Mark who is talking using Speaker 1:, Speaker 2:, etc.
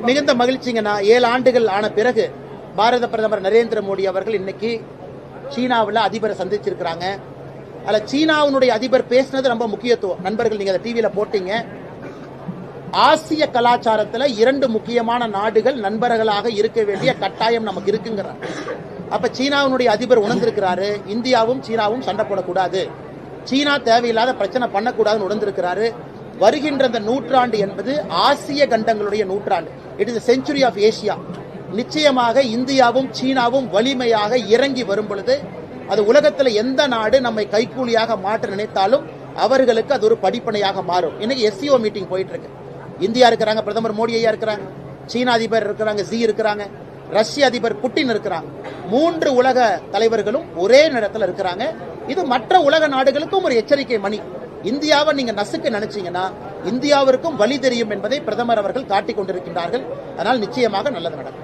Speaker 1: மிகுந்த மகிழ்ச்சிங்கண்ணா. 7 ஆண்டுகள் ஆன பிறகு பாரத பிரதமர் நரேந்திர மோடி அவர்கள் இன்னைக்கு சீனாவில் அதிபரை சந்திச்சிருக்கிறாங்க. அதில் சீனாவுடைய அதிபர் பேசினது ரொம்ப முக்கியத்துவம். நண்பர்கள், நீங்க அதை டிவியில போட்டீங்க. ஆசிய கலாச்சாரத்தில் 2 முக்கியமான நாடுகள் நண்பர்களாக இருக்க வேண்டிய கட்டாயம் நமக்கு இருக்குங்கிறார். அப்ப சீனாவுடைய அதிபர் உணர்ந்திருக்கிறாரு, இந்தியாவும் சீனாவும் சண்டை போடக்கூடாது, சீனா தேவையில்லாத பிரச்சனை பண்ணக்கூடாதுன்னு உணர்ந்திருக்கிறாரு. வருகின்ற இந்த நூற்றாண்டு என்பது ஆசிய கண்டங்களுடைய நூற்றாண்டு. It is century of Asia. நிச்சயமாக இந்தியாவும் சீனாவும் வலிமையாக இறங்கி வரும் பொழுது அது உலகத்தில் எந்த நாடு நம்மை கைக்கூலியாக மாற்ற நினைத்தாலும் அவர்களுக்கு அது ஒரு படிப்பனையாக மாறும். இன்னைக்கு எஸ்சிஓ மீட்டிங் போயிட்டு இருக்கு. இந்தியா இருக்கிறாங்க, பிரதமர் மோடி ஐயா இருக்கிறாங்க, சீனா அதிபர் இருக்கிறாங்க, ஜி இருக்கிறாங்க, ரஷ்ய அதிபர் புட்டின் இருக்கிறாங்க. 3 உலக தலைவர்களும் ஒரே நேரத்தில் இருக்கிறாங்க. இது மற்ற உலக நாடுகளுக்கும் ஒரு எச்சரிக்கை மணி. இந்தியாவை நீங்க நசுக்க நினைச்சீங்கன்னா இந்தியாவிற்கும் வழி தெரியும் என்பதை பிரதமர் அவர்கள் காட்டிக் கொண்டிருக்கின்றார்கள். அதனால் நிச்சயமாக நல்லது நடக்கும்.